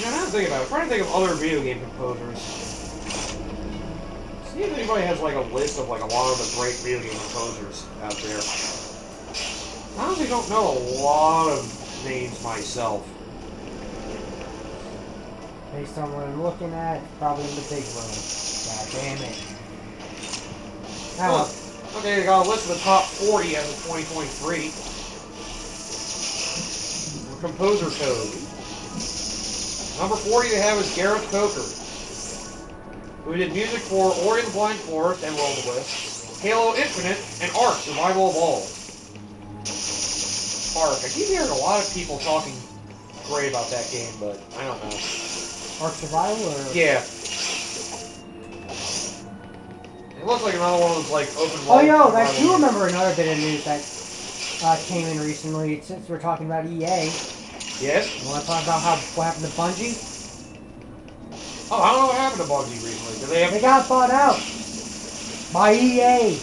You know, now I'm thinking about it. I'm trying to think of other video game composers. See if anybody has like a list of like a lot of the great video game composers out there. I honestly don't know a lot of names myself. Based on what I'm looking at, probably in the big room. God damn it. Now, okay, I got a list of the top 40 as of 2023. Composer code. Number 40 they have is Gareth Coker, who did music for Ori and the Blind Forest and Will of the Wisps, Halo Infinite, and Ark: Survival Evolved. Ark. I keep hearing a lot of people talking great about that game, but I don't know. Ark Survival or? Yeah. It looks like another one of those like open world. Oh, yo, I do remember another bit of news that came in recently. Since we're talking about EA. Yes. You want to talk about what happened to Bungie? Oh, I don't know what happened to Bungie recently. They got bought out by EA.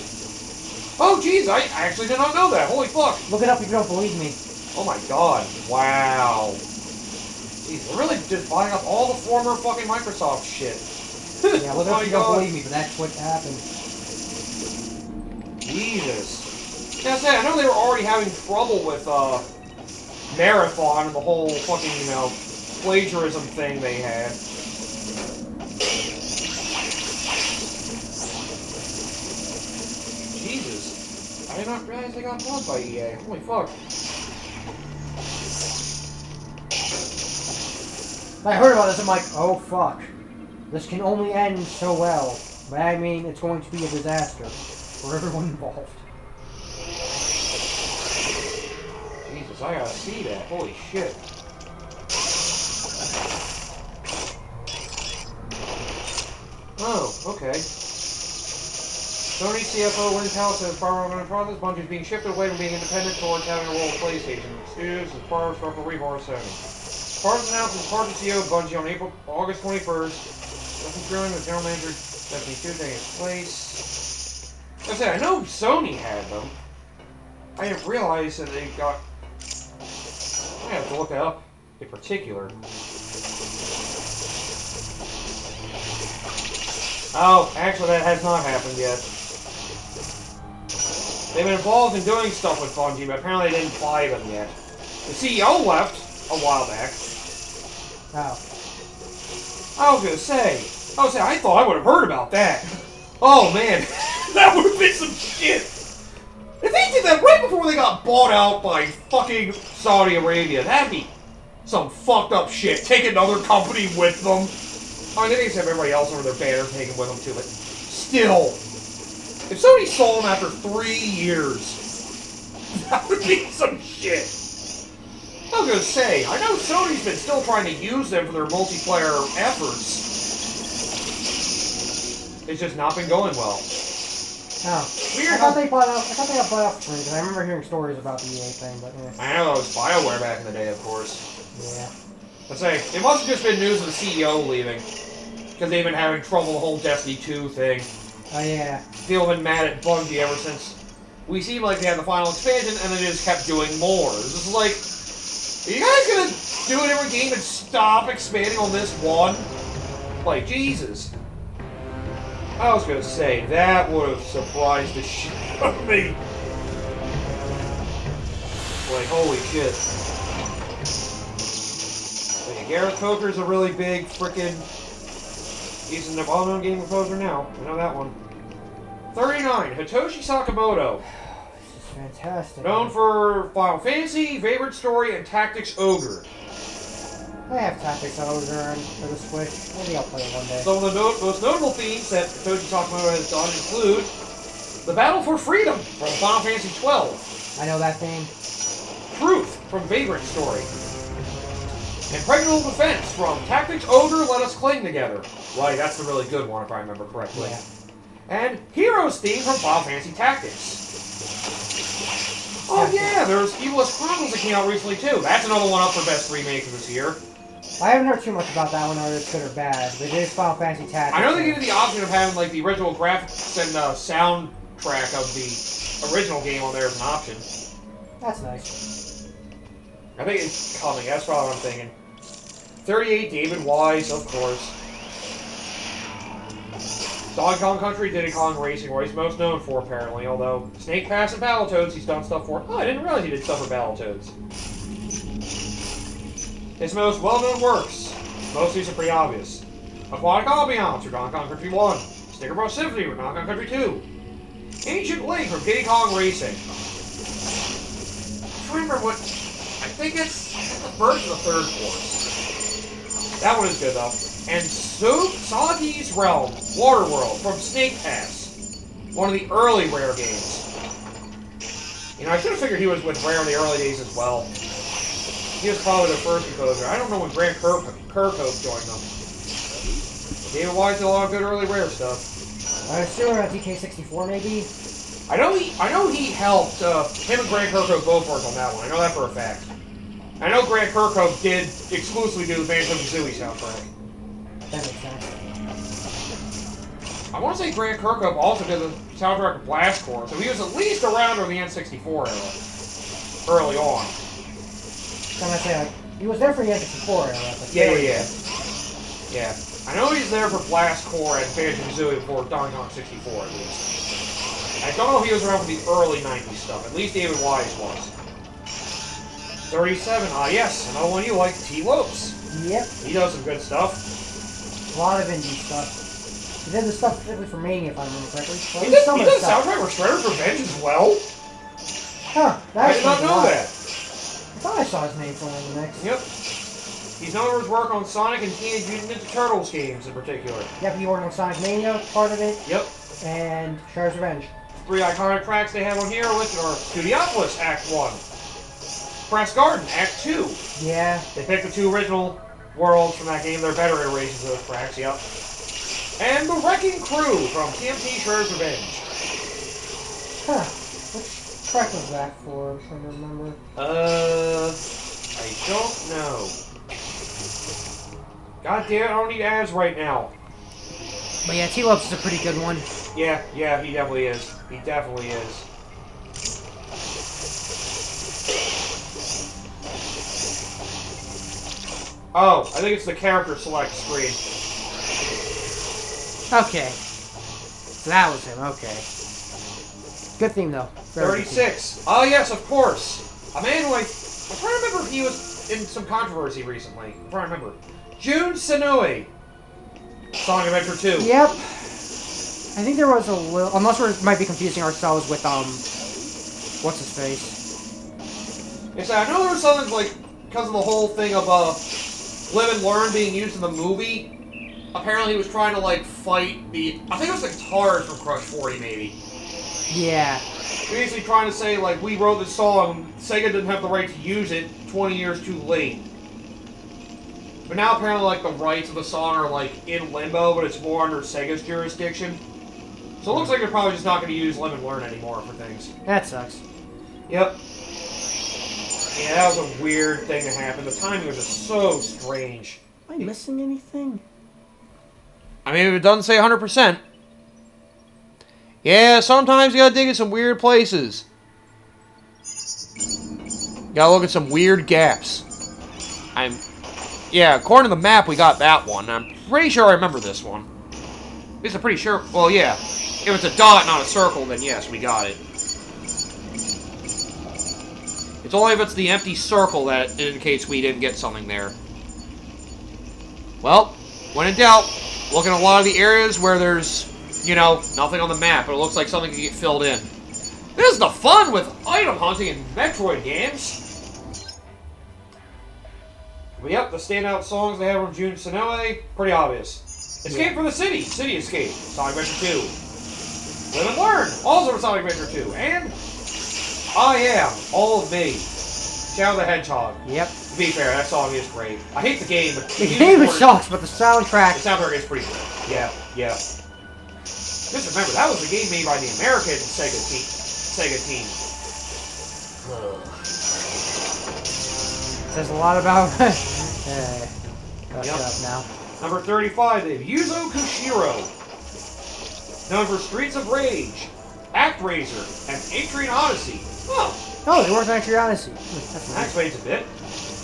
Oh, jeez, I actually did not know that. Holy fuck. Look it up if you don't believe me. Oh my god. Wow. Jeez, they're really just buying up all the former fucking Microsoft shit. Yeah, look it up if you don't believe me, but that's what happened. Jesus. Yeah, I know they were already having trouble with, Marathon and the whole fucking, you know, plagiarism thing they had. Jesus. I did not realize they got bought by EA. Holy fuck. I heard about this, I'm like, oh fuck. This can only end so well. But I mean, it's going to be a disaster for everyone involved. Jesus, I gotta see that. Holy shit. Oh, okay. Sony CFO Lynn Powell says Far Cry process Bungie is being shifted away from being independent towards having a role with PlayStation Studios as part of structural reform of Sony. Parts announced as part of the CEO of Bungie on August 21st. Justin Gruen, the general manager, Destiny 2, taking its place. Like I said, I know Sony had them. I didn't realize that they got. I have to look that up in particular. Oh, actually, that has not happened yet. They've been involved in doing stuff with Bungie, but apparently they didn't buy them yet. The CEO left a while back. Oh. I was gonna say, I thought I would have heard about that. Oh man, that would have been some shit. If they did that right before they got bought out by fucking Saudi Arabia, that'd be some fucked up shit. Take another company with them. I mean, they just have everybody else under their banner taken with them too, but still. If Sony sold them after 3 years, that would be some shit. I was gonna say, I know Sony's been still trying to use them for their multiplayer efforts. It's just not been going well. Oh. Weird. I thought they got bought out for me, because I remember hearing stories about the EA thing, but yeah. I know, it was BioWare back in the day, of course. Yeah. Let's say, it must have just been news of the CEO leaving. Because they've been having trouble with the whole Destiny 2 thing. Oh, yeah. People have been mad at Bungie ever since we seemed like they had the final expansion, and then they just kept doing more. It's just like, are you guys gonna do it every game and stop expanding on this one? Like, Jesus. I was gonna say, that would have surprised the shit out of me. Like, holy shit. Like, Gareth Coker's a really big frickin'. He's an well-known game composer now. I know that one. 39, Hitoshi Sakamoto. This is fantastic. Known for Final Fantasy, Vagrant Story, and Tactics Ogre. I have Tactics Ogre for the Switch. Maybe I'll play it one day. Some of the most notable themes that Hitoshi Sakamoto has done include The Battle for Freedom from Final Fantasy XII. I know that theme. Truth from Vagrant Story. Impregnable Defense from Tactics Ogre, Let Us Cling Together. Right, that's the really good one if I remember correctly. Yeah. And Heroes theme from Final Fantasy Tactics. Oh yeah, there's Evilist Chronicles that came out recently too. That's another one up for Best Remake of this year. I haven't heard too much about that one, whether it's good or bad, but it is Final Fantasy Tactics. I know they give you the option of having like the original graphics and soundtrack of the original game on there as an option. That's nice. I think it's coming, that's probably what I'm thinking. 38, David Wise, of course. Donkey Kong Country, Diddy Kong Racing, where he's most known for, apparently. Although, Snake Pass and Battletoads, he's done stuff for. Oh, I didn't realize he did stuff for Battletoads. His most well-known works, most of these are pretty obvious. Aquatic Ambiance for Donkey Kong Country 1. Sticker Bros. Symphony for Donkey Kong Country 2. Ancient Link from Diddy Kong Racing. I'm trying to remember what. I think it's the first or the third course. That one is good, though. And Sagi's Realm, Waterworld, from Snake Pass. One of the early Rare games. You know, I should have figured he was with Rare in the early days as well. He was probably the first composer. I don't know when Grant Kirkhope joined them. David Wise did a lot of good early Rare stuff. I assume around DK64, maybe? I know he helped, him and Grant Kirkhope both worked on that one. I know that for a fact. I know Grant Kirkhope did exclusively do the Banjo-Kazooie soundtrack. That makes sense. I want to say Grant Kirkhope also did the soundtrack of Blast Corps, so he was at least around in the N64 era. Early on. Can I say, like, he was there for the N64 era. But Yeah. I know he's there for Blast Corps and Banjo-Kazooie before Donkey Kong 64, at least. I don't know if he was around for the early 90s stuff. At least David Wise was. 37. Ah, yes. Another one you like, T. Lopes. Yep. He does some good stuff. A lot of indie stuff. He did the stuff specifically for Mania, if I remember correctly. Well, He did soundtrack for Shredder's Revenge as well? Huh. I did not know that. I thought I saw his name somewhere in the mix. Yep. He's known for his work on Sonic and Teenage Mutant Ninja Turtles games in particular. Yep, he worked on Sonic Mania, part of it. Yep. And Shredder's Revenge. 3 iconic tracks they have on here listed are Studiopolis, Act 1. Press Garden, Act 2. Yeah. They picked the 2 original worlds from that game. They're better iterations of those tracks, yep. And The Wrecking Crew from TMT Shredder's Revenge. Huh. Which track was that for? I'm trying to remember. I don't know. God damn it, I don't need ads right now. But yeah, T-Lopes is a pretty good one. Yeah, he definitely is. He definitely is. Oh, I think it's the character select screen. Okay. So that was him, okay. Good theme, though. 36. Oh, yes, of course. A man who I'm trying to remember if he was in some controversy recently. I'm trying to remember. Jun Senoi. Sonic Adventure 2. Yep. I think there was a little... Unless we might be confusing ourselves with, what's his face? Yes, I know there was something, like, because of the whole thing of, Live and Learn being used in the movie. Apparently he was trying to, like, fight the... I think it was the guitars from Crush 40, maybe. Yeah. Basically trying to say, like, we wrote this song, Sega didn't have the right to use it 20 years too late. But now apparently, like, the rights of the song are, like, in limbo, but it's more under Sega's jurisdiction. So it looks like they're probably just not going to use Live and Learn anymore for things. That sucks. Yep. Yeah, that was a weird thing to happen. The timing was just so strange. Am I missing anything? I mean, it doesn't say 100%. Yeah, sometimes you gotta dig in some weird places. You gotta look at some weird gaps. Yeah, according to the map, we got that one. I'm pretty sure I remember this one. At least I'm pretty sure. Well, yeah. If it's a dot, not a circle, then yes, we got it. It's only if it's the empty circle that indicates we didn't get something there. Well, when in doubt, look at a lot of the areas where there's, you know, nothing on the map, but it looks like something can get filled in. This is the fun with item hunting in Metroid games. But yep, the standout songs they have from Jun Senoi, pretty obvious. Escape from the City, City Escape, Sonic Adventure 2. Live and Learn, also from Sonic Adventure 2. And I Am, All of Me, Shadow the Hedgehog. Yep. To be fair, that song is great. I hate the game, but the game sucks, but the soundtrack... The soundtrack is pretty good. Yeah. Just remember, that was a game made by the American Sega team. Says a lot about... Yep. Shut up now. Number 35, they have Yuzo Koshiro. Known for Streets of Rage, ActRaiser, and Atrian Odyssey. Oh, they worked on Atrian Odyssey. That explains a bit.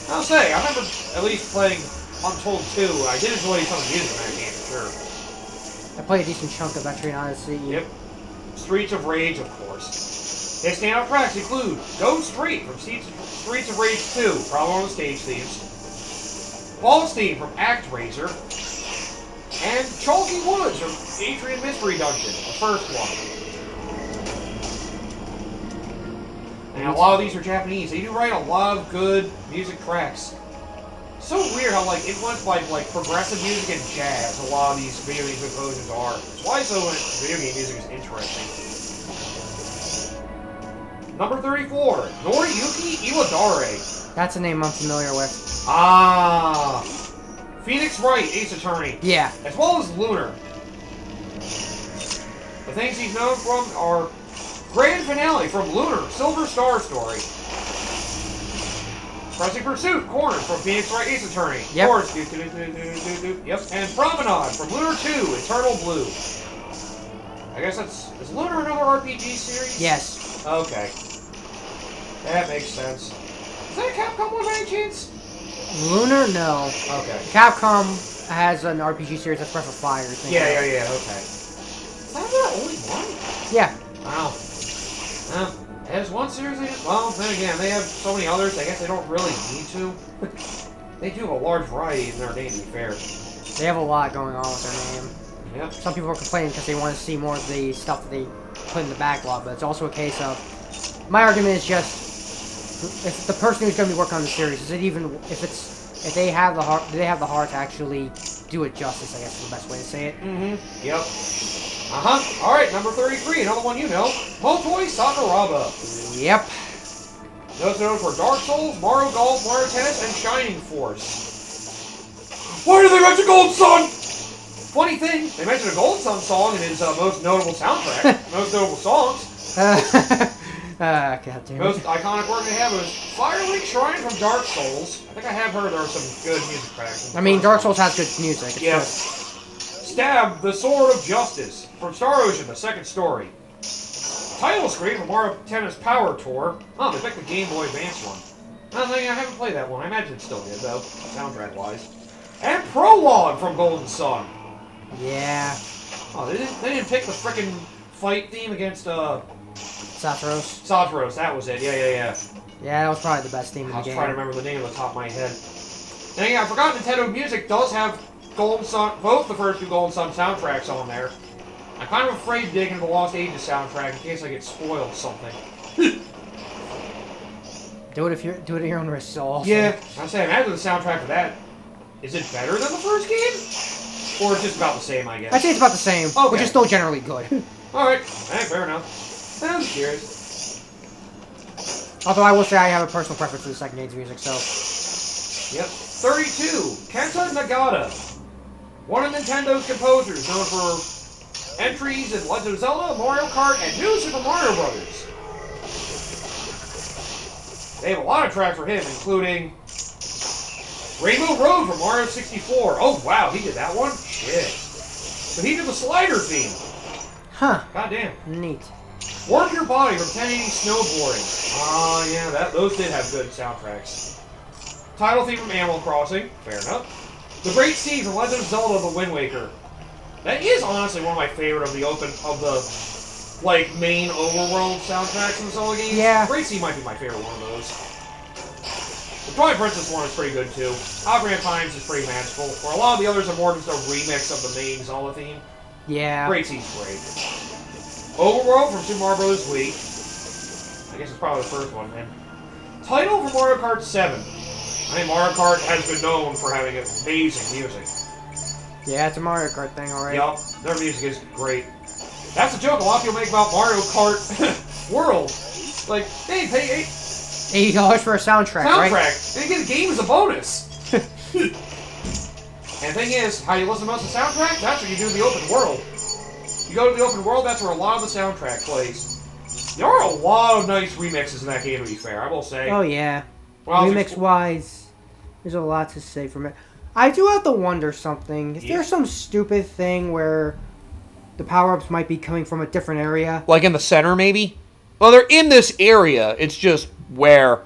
I'll say, I remember at least playing Untold 2. I did enjoy some of the music in that game, for sure. I played a decent chunk of Metroid Odyssey. Yep. Streets of Rage, of course. His standout tracks include Go Street from Streets of Rage 2, probably one of the stage themes. Ballstein from ActRaiser. And Chalky Woods from Atrian Mystery Dungeon, the first one. And a lot of these are Japanese. They do write a lot of good music tracks. So weird how, like, influenced by, like, progressive music and jazz, a lot of these video game composers are. That's why so much video game music is interesting. Number 34, Noriyuki Iwadare. That's a name I'm familiar with. Ah, Phoenix Wright, Ace Attorney. Yeah. As well as Lunar. The things he's known from are Grand Finale from Lunar, Silver Star Story. Pressing Pursuit, Corner from Phoenix Wright, Ace Attorney. Yep. Course, yep. And Promenade from Lunar 2, Eternal Blue. I guess that's... Is Lunar another RPG series? Yes. Okay. That makes sense. Is that a Capcom one by any chance? Lunar, no. Okay. Capcom has an RPG series that's Breath of Fire. Yeah, okay. Is that their only one? Yeah. Wow. Well, there's one series they just... Well, then again, they have so many others, I guess they don't really need to. They do have a large variety in their name, to be fair. They have a lot going on with their name. Yep. Some people are complaining because they want to see more of the stuff that they put in the backlog, but it's also a case of... My argument is just... If the person who's going to be working on the series, is it even... If they have the heart... Do they have the heart to actually do it justice, I guess is the best way to say it. Mm-hmm. Yep. Alright, number 33, another one you know. Motoi Sakuraba. Yep. Those known for Dark Souls, Mario Golf, Mario Tennis, and Shining Force. Why do they mention Gold Sun? Funny thing, they mentioned a Gold Sun song in his most notable soundtrack. Most notable songs. God damn it. Most iconic work they have is Firelink Shrine from Dark Souls. I think I have heard there are some good music tracks. I mean, Dark Souls has good music. Yeah. Stab, the Sword of Justice from Star Ocean, the second story. Title screen from Mario Tennis Power Tour. Oh, they picked the Game Boy Advance one. I haven't played that one. I imagine it's still good, though, soundtrack-wise. And Prologue from Golden Sun. Yeah. Oh, they didn't pick the frickin' fight theme against, Satros. Satros, that was it. Yeah. Yeah, that was probably the best theme in the I was game. trying to remember the name on the top of my head. And yeah, I forgot Nintendo Music does have Golden Sun, both the first two Golden Sun soundtracks on there. I'm kind of afraid to dig into the Lost Ages soundtrack in case I get spoiled something. Do it at your own risk, so Yeah, I say, imagine the soundtrack for that. Is it better than the first game? Or just about the same, I guess? I'd say it's about the same, Okay. which is still generally good. Alright, fair enough. I was curious. Although I will say I have a personal preference for the second game's music, so... Yep. 32, Kenta Nagata. One of Nintendo's composers, known for entries in Legend of Zelda, Mario Kart, and New Super Mario Bros. They have a lot of tracks for him, including Rainbow Road from Mario 64. Oh, wow, he did that one? Shit. So he did the slider theme. Huh. Goddamn. Neat. Work Your Body from 1080 Snowboarding. Oh, yeah, those did have good soundtracks. Title theme from Animal Crossing. Fair enough. The Great Sea from Legend of Zelda: The Wind Waker. That is honestly one of my favorite of the main overworld soundtracks in the Zelda games. Yeah. Great Sea might be my favorite one of those. The Twilight Princess one is pretty good too. Ocarina of Times is pretty magical. Where a lot of the others are more just a remix of the main Zelda theme. Yeah. Great Sea's great. Overworld from Super Mario Bros. Wii. I guess it's probably the first one, man. Title for Mario Kart 7. I mean, Mario Kart has been known for having amazing music. Yeah, it's a Mario Kart thing, alright. Yup, their music is great. That's a joke a lot of people make about Mario Kart World. Like, hey, pay $80 for a soundtrack, right? They get a game as a bonus. And the thing is, how you listen to most of the soundtrack, that's what you do in the open world. You go to the open world, that's where a lot of the soundtrack plays. There are a lot of nice remixes in that game, to be fair, I will say. Oh, yeah. Well, Remix-wise, there's a lot to say from it. I do have to wonder something. Is there some stupid thing where the power-ups might be coming from a different area? Like in the center, maybe? Well, they're in this area. It's just where.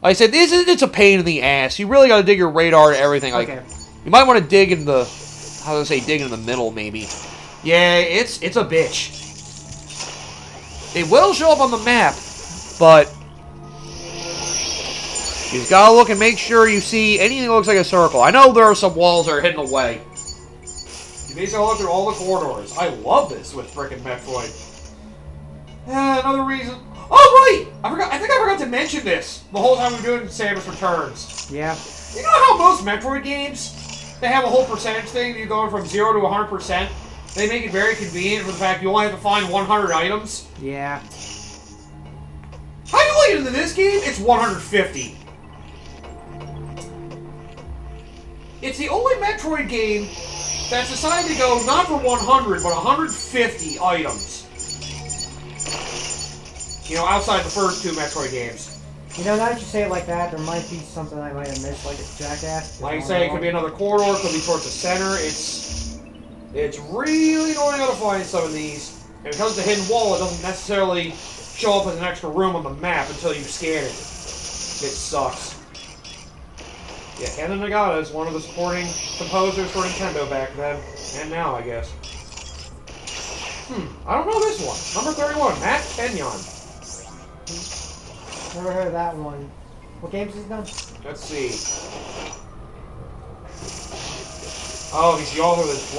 Like I said, it's a pain in the ass. You really got to dig your radar to everything. Like, Okay. You might want to dig in the... How do I say dig in the middle, maybe. Yeah, it's a bitch. It will show up on the map, but... You just gotta look and make sure you see anything that looks like a circle. I know there are some walls that are hidden away. You basically look through all the corridors. I love this with frickin' Metroid. Another reason... Oh, right! I think I forgot to mention this the whole time we were doing Samus Returns. Yeah. You know how most Metroid games, they have a whole percentage thing, you go from 0 to 100%? They make it very convenient for the fact you only have to find 100 items. Yeah. How do you like it into this game? It's 150. It's the only Metroid game that's decided to go not for 100, but 150 items. You know, outside the first two Metroid games. You know, now that you say it like that, there might be something I might have missed, like a Jackass. Like I say, it could be another corridor, it could be towards the center. It's really annoying how to find some of these. And because it's a hidden wall, it doesn't necessarily show up as an extra room on the map until you scan it. It sucks. Yeah, Ken Nagata is one of the supporting composers for Nintendo back then, and now, I guess. I don't know this one. Number 31, Matt Kenyon. Never heard of that one. What games has he done? Let's see. Oh, he's the author of this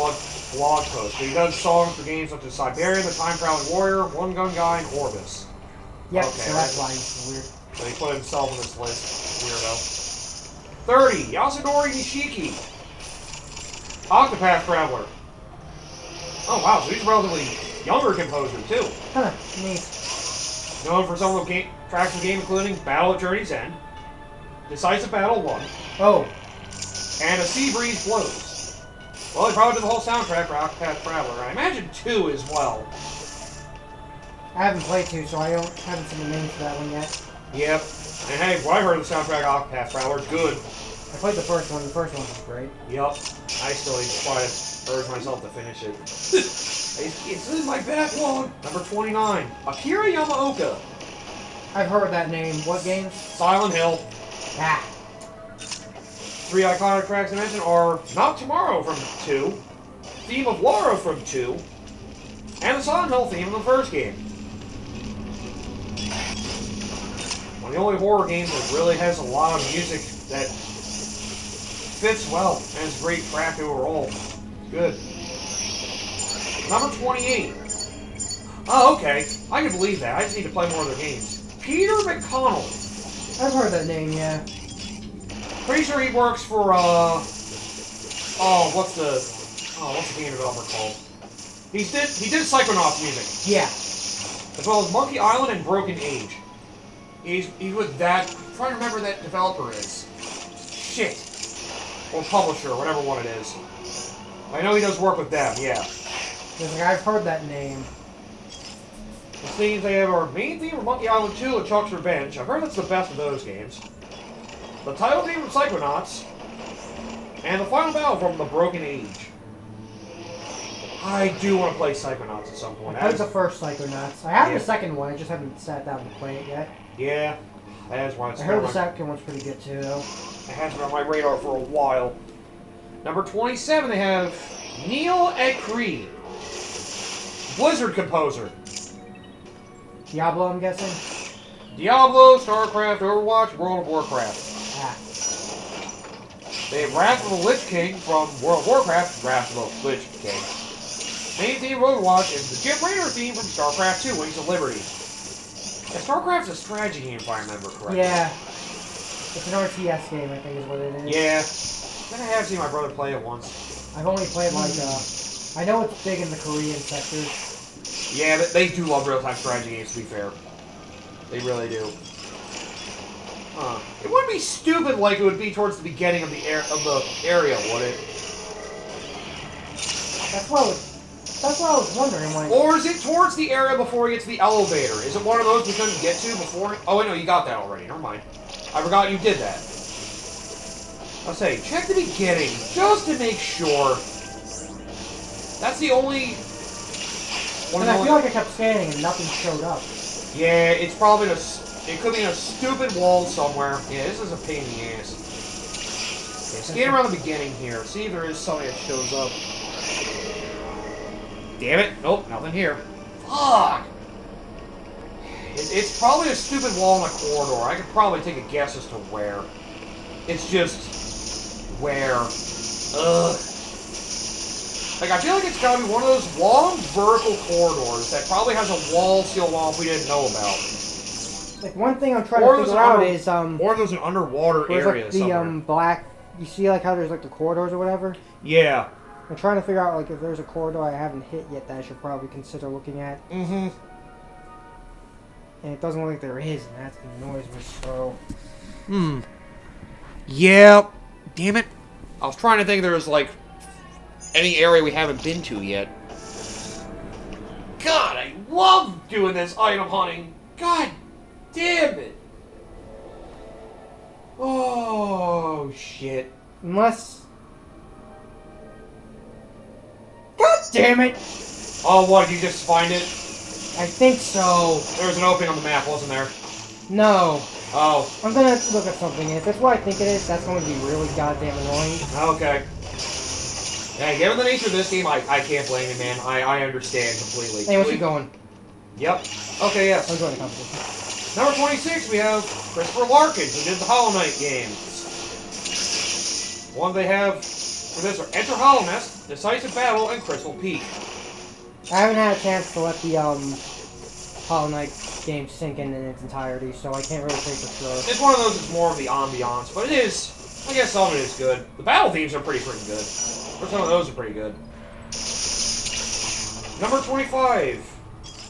blog post. He does songs for games such as Siberian, The Time Traveling Warrior, One Gun Guy, and Orbis. Yep, Okay, so that's why he's weird. So he put himself on this list. Weirdo. 30, Yasunori Nishiki. Octopath Traveler. Oh wow, so he's a relatively younger composer too. Huh, neat. Known for some of the tracks of the game, including Battle at Journey's End, Decisive Battle 1, Oh. and A Sea Breeze Blows. Well, he probably did the whole soundtrack for Octopath Traveler. I imagine 2 as well. I haven't played 2, so I haven't seen the names for that one yet. Yep. And hey, what I heard of the soundtrack of Octopath Traveler is good. I played the first one. The first one was great. Yep. I still need to try to urge myself to finish it. It's in my backlog. Number 29, Akira Yamaoka. I've heard that name. What games? Silent Hill. Ah. 3 iconic tracks I mentioned are Not Tomorrow from 2, Theme of Laura from 2, and the Silent Hill theme from the first game. One of the only horror games that really has a lot of music that fits well and is a great track overall. Good. Number 28. Oh, okay. I can believe that. I just need to play more of their games. Peter McConnell. I've heard that name, yeah. Pretty sure he works for, what's the game developer called? He did Psychonauts music. Yeah. As well as Monkey Island and Broken Age. He's with that. I'm trying to remember who that developer is. Shit. Or publisher, whatever one it is. I know he does work with them, yeah. Like, I've heard that name. The themes they have are main theme from Monkey Island 2 and Chuck's Revenge. I've heard that's the best of those games. The title theme from Psychonauts. And the final battle from The Broken Age. I do want to play Psychonauts at some point. I played the first Psychonauts. I have the second one, I just haven't sat down to play it yet. Yeah, that's why it's I heard the second one's pretty good too, though. It has been on my radar for a while. Number 27, they have Neil Acree, Blizzard composer. Diablo, I'm guessing? Diablo, StarCraft, Overwatch, World of Warcraft. Ah. They have Wrath of the Lich King from World of Warcraft, Wrath of the Lich King. Main theme of Overwatch is the Jim Raynor theme from StarCraft 2, Wings of Liberty. Yeah, StarCraft's a strategy game, if I remember correctly. Yeah. It's an RTS game, I think is what it is. Yeah. I think I have seen my brother play it once. I've only played, like, I know it's big in the Korean sectors. Yeah, they do love real-time strategy games, to be fair. They really do. Huh. It wouldn't be stupid like it would be towards the beginning of the area, would it? That's what I was wondering, like... Or is it towards the area before you get to the elevator? Is it one of those we couldn't get to before? Oh, wait, no, you got that already. Never mind. I forgot you did that. I'll say, check the beginning, just to make sure. That's the only... And I feel like I kept scanning and nothing showed up. Yeah, it's probably it could be in a stupid wall somewhere. Yeah, this is a pain in the ass. scan around the beginning here. See if there is something that shows up. Damn it. Nope, nothing here. Fuck! It's probably a stupid wall in the corridor. I could probably take a guess as to where. It's just... where? Ugh. Like, I feel like it's gotta be one of those long vertical corridors that probably has a wall sealed off we didn't know about. Like, one thing I'm trying to figure out is, or there's an underwater area like the, somewhere. black... You see, like, how there's, like, the corridors or whatever? Yeah. I'm trying to figure out, like, if there's a corridor I haven't hit yet that I should probably consider looking at. Mm-hmm. And it doesn't look like there is, and that annoys me so. Yeah. Damn it. I was trying to think if there was, like, any area we haven't been to yet. God, I love doing this item hunting. God damn it. Oh, shit. Unless... God damn it! Oh, what? You just find it? I think so. There was an opening on the map, wasn't there? No. Oh. I'm gonna look at something, and if that's what I think it is, that's going to be really goddamn annoying. Okay. Yeah, given the nature of this game, I can't blame you, man. I understand completely. Hey, what's he going? Yep. Okay, yes. I'm going to competition. Number 26, we have Christopher Larkin, who did the Hollow Knight games. One they have for this are Enter Hollow Nest, Decisive Battle, and Crystal Peak. I haven't had a chance to let the Hollow Knight game sink in its entirety, so I can't really say for sure. It's one of those that's more of the ambiance, but it is, I guess some of it is good. The battle themes are pretty freaking good. Or some of those are pretty good. Number 25,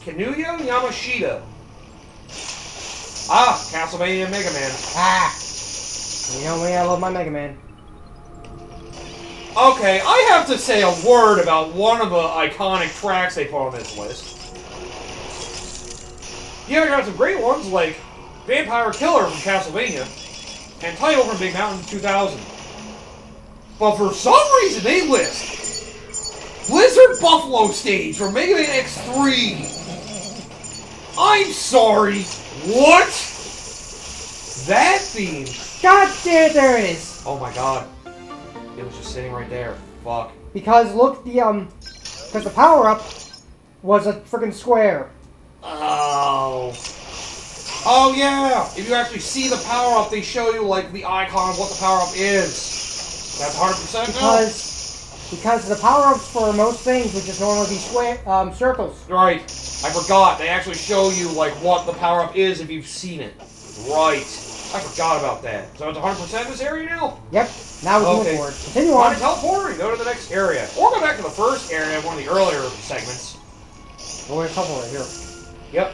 Kinuyo Yamashita. Ah, Castlevania Mega Man. Ah! You know me, I love my Mega Man. Okay, I have to say a word about one of the iconic tracks they put on this list. Yeah, I got some great ones like Vampire Killer from Castlevania and Title from Big Mountain 2000. But for some reason they list Blizzard Buffalo Stage from Mega Man X3. I'm sorry, what? That theme? God damn it, there it is! Oh my god. It was just sitting right there. Fuck. Because look, because the power-up was a freaking square. Oh. Oh yeah! If you actually see the power-up, they show you, like, the icon of what the power-up is. That's 100% Because the power-ups for most things would just normally be square, circles. Right. I forgot. They actually show you, like, what the power-up is if you've seen it. Right. I forgot about that. So it's 100% in this area now? Yep. Now we can move forward. Continue on. Teleport and go to the next area. Or go back to the first area, one of the earlier segments. Well, there's a couple right here. Yep.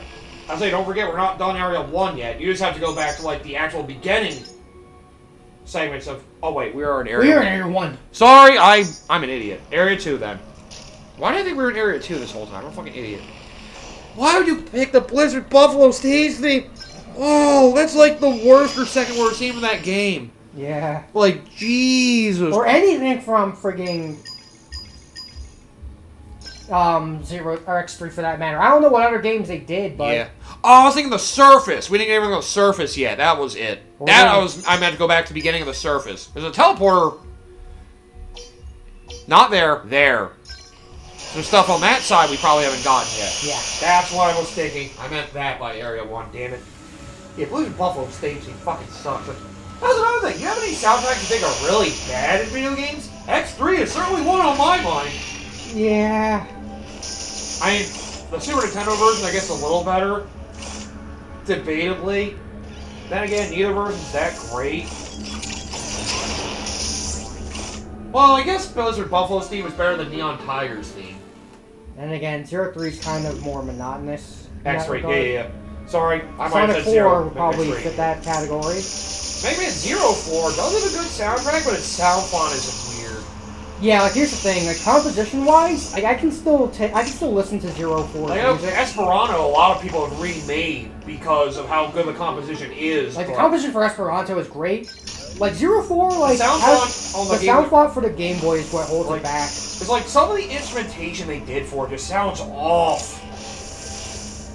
I say, don't forget, we're not done Area 1 yet. You just have to go back to, like, the actual beginning segments of... Oh, wait, we are in Area 1. We're in Area 1. Sorry, I'm an idiot. Area 2, then. Why did I think we were in Area 2 this whole time? I'm a fucking idiot. Why would you pick the Blizzard Buffalo Stage theme? Oh, that's like the worst or second worst theme in that game. Yeah. Like, Jesus. Or anything from frigging... Zero or X3 for that matter. I don't know what other games they did, but yeah. Oh, I was thinking the Surface. We didn't get everything on the Surface yet. That was it. Well, that yeah. I meant to go back to the beginning of the Surface. There's a teleporter. Not there. There. There's stuff on that side we probably haven't gotten yet. Yeah. That's what I was thinking. I meant that by Area 1. Damn it. Yeah, Blizzard Buffalo Stage theme fucking sucks. That's another thing. You have any soundtracks you think are really bad in video games? X3 is certainly one on my mind. Yeah. I mean, the Super Nintendo version, I guess, a little better. Debatably. Then again, neither version's that great. Well, I guess Blizzard Buffalo's theme is better than Neon Tiger's theme. And again, 03 is kind of more monotonous. X-Ray, yeah. Sorry, I might Sonic have said 4 zero. would probably X-Ray. fit that category. Mega Man 04 does have a good soundtrack, but its sound font is weird. Yeah, like here's the thing, like composition-wise, like I can still listen to 04's Like, I know music. Esperanto, a lot of people have remade because of how good the composition is. Like the composition for Esperanto is great. Like 04, like the sound font on the sound font for the Game Boy is what holds like, it back. It's like some of the instrumentation they did for it just sounds off.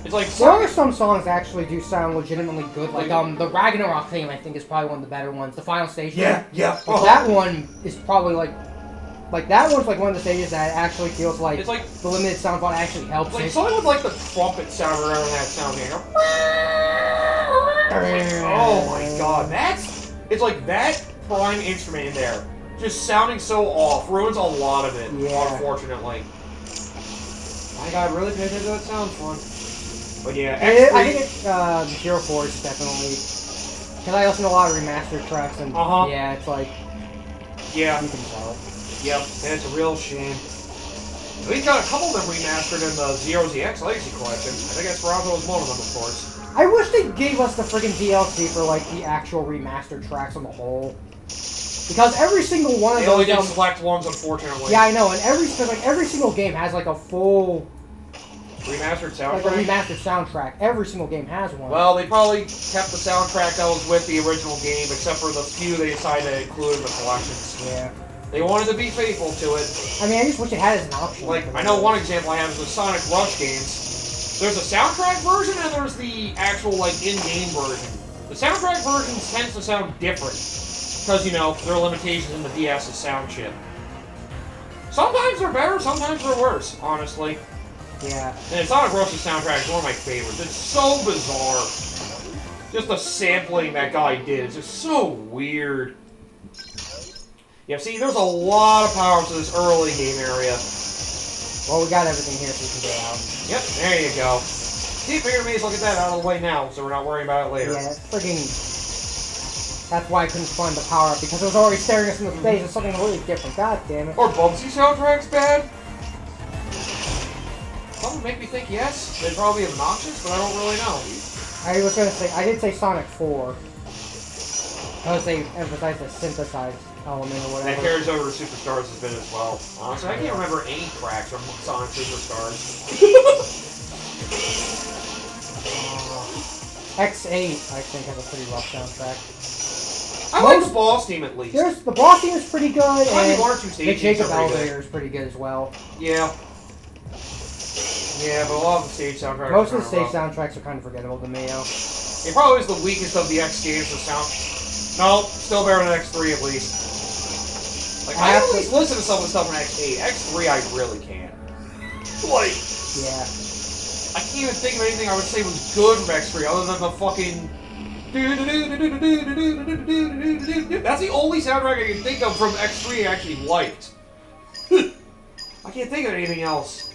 It's like there are some songs that actually do sound legitimately good. Like the Ragnarok theme, I think, is probably one of the better ones. The final stage. Yeah. That one is probably like that one's like one of the stages that actually feels like it's like the limited sound font actually helps. Like it. something with like the trumpet sound or whatever that sound here. Oh my god, it's like that prime instrument in there, just sounding so off, ruins a lot of it. Yeah. Unfortunately. I gotta really pay attention to that sound fun. But yeah, I think Zero Four is definitely because I listen to a lot of remastered tracks and yeah, it's like you can tell. Yep, and it's a real shame. We've got a couple of them remastered in the Zero ZX Legacy Collection. I think Esperanto was one of them, of course. I wish they gave us the friggin' DLC for like the actual remastered tracks on the whole. Because every single one of those... They only did select ones, unfortunately. Yeah, I know, and every single game has like a full... Remastered soundtrack? Like a remastered soundtrack. Every single game has one. Well, they probably kept the soundtrack that was with the original game, except for the few they decided to include in the collections. Yeah. They wanted to be faithful to it. I mean, I just wish it had as an option. Like, I know one example I have is the Sonic Rush games. There's a soundtrack version and there's the actual, like, in-game version. The soundtrack version tends to sound different. Because, you know, there are limitations in the DS's sound chip. Sometimes they're better, sometimes they're worse, honestly. Yeah. And Sonic Rush's soundtrack is one of my favorites. It's so bizarre. Just the sampling that guy did is just so weird. Yeah, see, there's a lot of power to this early game area. Well, we got everything here so we can get out. Yep, there you go. See, figure me, look at that out of the way now, so we're not worrying about it later. Yeah, friggin'... That's why I couldn't find the power-up, because it was already staring us in the face as something really different. God damn it. Or Bubsy soundtrack's bad? Some would make me think yes. They'd probably be obnoxious, but I don't really know. I was gonna say, I did say Sonic 4. Because they emphasized the synthesized element or whatever. That carries over to Superstars has been as well. Honestly, I can't remember any tracks from Sonic Superstars. X8, I think, has a pretty rough soundtrack. I like the boss theme at least. The boss theme is pretty good, and the Jacob elevator is pretty good as well. Yeah. Yeah, but a lot of the stage soundtracks Most of the stage soundtracks are kind of forgettable to me, though. It probably is the weakest of the X games for sound. No, still better than X3 at least. Like, I at least listen to some of the stuff in X8. X3 I really can't. Like... Yeah. I can't even think of anything I would say was good from X3 other than the fucking... That's the only soundtrack I can think of from X3 I actually liked. I can't think of anything else.